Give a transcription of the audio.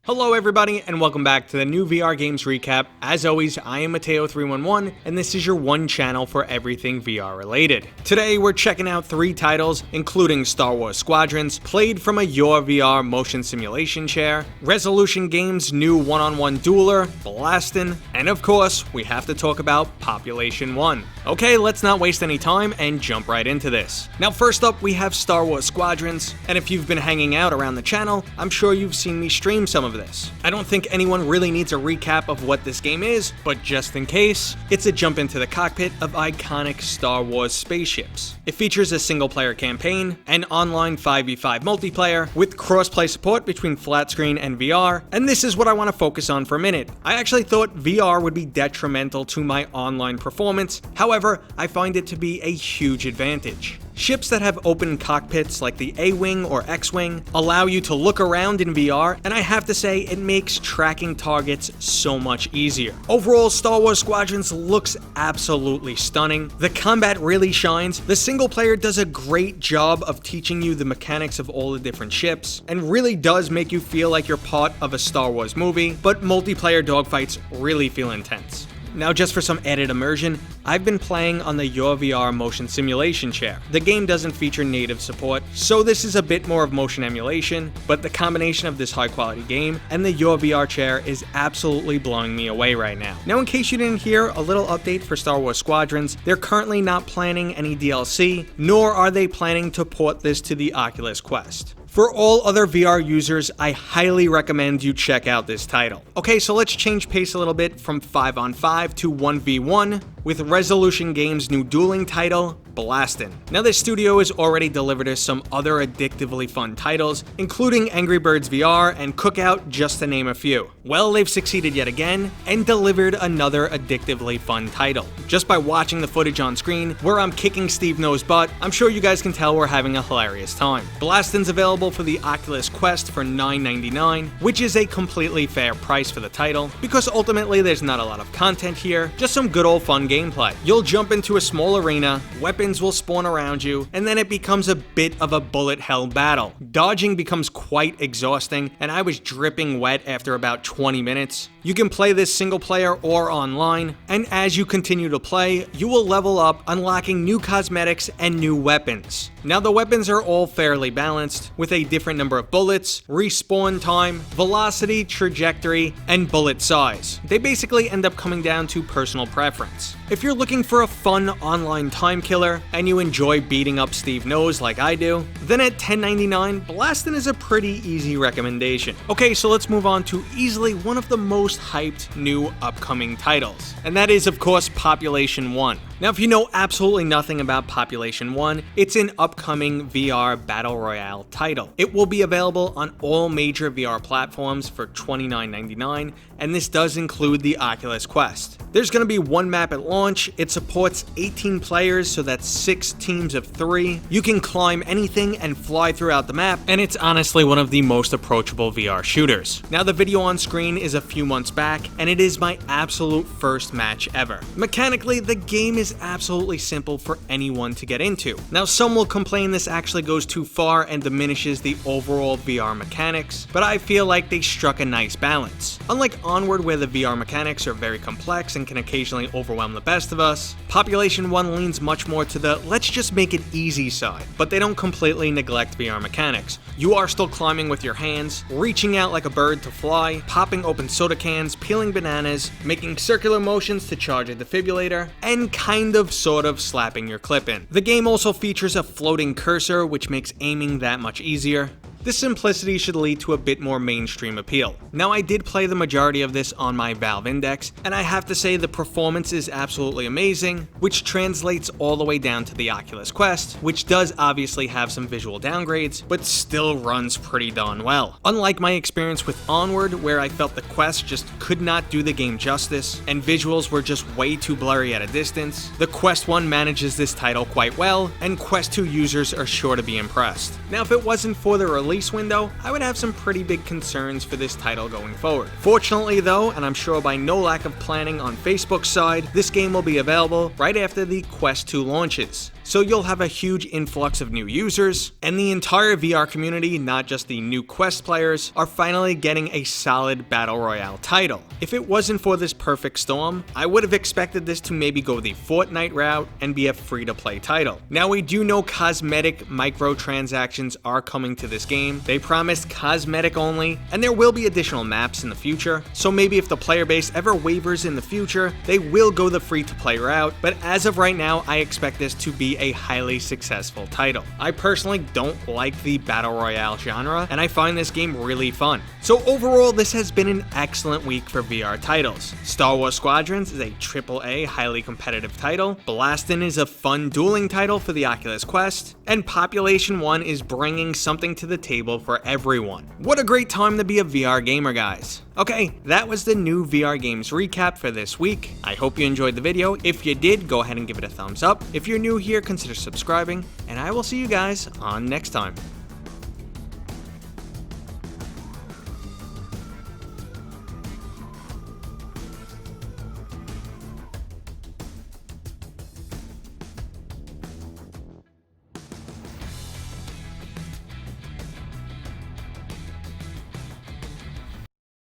Hello everybody and welcome back to the new VR games recap. As always, I am Mateo311 and this is your one channel for everything VR related. Today we're checking out 3 titles including Star Wars Squadrons, played from a Yaw VR motion simulation chair, Resolution Games' new one-on-one dueler, BlastOn, and of course, we have to talk about Population 1. Okay, let's not waste any time and jump right into this. Now first up we have Star Wars Squadrons, and if you've been hanging out around the channel, I'm sure you've seen me stream some of this. I don't think anyone really needs a recap of what this game is, but just in case, it's a jump into the cockpit of iconic Star Wars spaceships. It features a single-player campaign, an online 5v5 multiplayer, with cross-play support between flat screen and VR, and this is what I want to focus on for a minute. I actually thought VR would be detrimental to my online performance, however, I find it to be a huge advantage. Ships that have open cockpits like the A-Wing or X-Wing allow you to look around in VR, and I have to say it makes tracking targets so much easier. Overall, Star Wars Squadrons looks absolutely stunning. The combat really shines. The single player does a great job of teaching you the mechanics of all the different ships, and really does make you feel like you're part of a Star Wars movie, but multiplayer dogfights really feel intense. Now just for some added immersion, I've been playing on the Yaw VR motion simulation chair. The game doesn't feature native support, so this is a bit more of motion emulation, but the combination of this high quality game and the Yaw VR chair is absolutely blowing me away right now. Now in case you didn't hear, a little update for Star Wars Squadrons, they're currently not planning any DLC, nor are they planning to port this to the Oculus Quest. For all other VR users, I highly recommend you check out this title. Okay, so let's change pace a little bit from 5-on-5 to 1v1 with Resolution Games' new dueling title, BlastOn. Now this studio has already delivered us some other addictively fun titles, including Angry Birds VR and Cookout, just to name a few. Well, they've succeeded yet again and delivered another addictively fun title. Just by watching the footage on screen, where I'm kicking Steveknows' butt, I'm sure you guys can tell we're having a hilarious time. BlastOn's available for the Oculus Quest for $9.99, which is a completely fair price for the title, because ultimately there's not a lot of content here, just some good old fun gameplay. You'll jump into a small arena, weapons will spawn around you, and then it becomes a bit of a bullet hell battle. Dodging becomes quite exhausting, and I was dripping wet after about 20 minutes. You can play this single player or online, and as you continue to play, you will level up, unlocking new cosmetics and new weapons. Now the weapons are all fairly balanced, with a different number of bullets, respawn time, velocity, trajectory, and bullet size. They basically end up coming down to personal preference. If you're looking for a fun online time killer, and you enjoy beating up Steveknows like I do, then at $10.99, BlastOn is a pretty easy recommendation. Okay, so let's move on to easily one of the most hyped new upcoming titles, and that is of course Population 1. Now if you know absolutely nothing about Population 1, it's an upcoming VR Battle Royale title. It will be available on all major VR platforms for $29.99, and this does include the Oculus Quest. There's going to be one map at launch, it supports 18 players, so that's 6 teams of 3. You can climb anything and fly throughout the map, and it's honestly one of the most approachable VR shooters. Now the video on screen is a few months back, and it is my absolute first match ever. Mechanically, the game is absolutely simple for anyone to get into. Now some will complain this actually goes too far and diminishes the overall VR mechanics, but I feel like they struck a nice balance. Unlike Onward, where the VR mechanics are very complex and can occasionally overwhelm the best of us, Population 1 leans much more to the let's just make it easy side, but they don't completely neglect VR mechanics. You are still climbing with your hands, reaching out like a bird to fly, popping open soda cans, peeling bananas, making circular motions to charge a defibrillator, and kind of sort of slapping your clip in. The game also features a floating cursor, which makes aiming that much easier. This simplicity should lead to a bit more mainstream appeal. Now I did play the majority of this on my Valve Index, and I have to say the performance is absolutely amazing, which translates all the way down to the Oculus Quest, which does obviously have some visual downgrades, but still runs pretty darn well. Unlike my experience with Onward, where I felt the Quest just could not do the game justice, and visuals were just way too blurry at a distance, the Quest 1 manages this title quite well, and Quest 2 users are sure to be impressed. Now if it wasn't for the release window, I would have some pretty big concerns for this title going forward. Fortunately though, and I'm sure by no lack of planning on Facebook's side, this game will be available right after the Quest 2 launches. so you'll have a huge influx of new users, and the entire VR community, not just the new Quest players, are finally getting a solid Battle Royale title. If it wasn't for this perfect storm, I would have expected this to maybe go the Fortnite route and be a free-to-play title. Now, we do know cosmetic microtransactions are coming to this game. They promised cosmetic only, and there will be additional maps in the future, so maybe if the player base ever wavers in the future, they will go the free-to-play route, but as of right now, I expect this to be a highly successful title. I personally don't like the Battle Royale genre, and I find this game really fun. So overall, this has been an excellent week for VR titles. Star Wars Squadrons is a AAA highly competitive title, BlastOn is a fun dueling title for the Oculus Quest, and Population 1 is bringing something to the table for everyone. What a great time to be a VR gamer, guys. Okay, that was the new VR games recap for this week. I hope you enjoyed the video. If you did, go ahead and give it a thumbs up. If you're new here, consider subscribing, and I will see you guys on next time.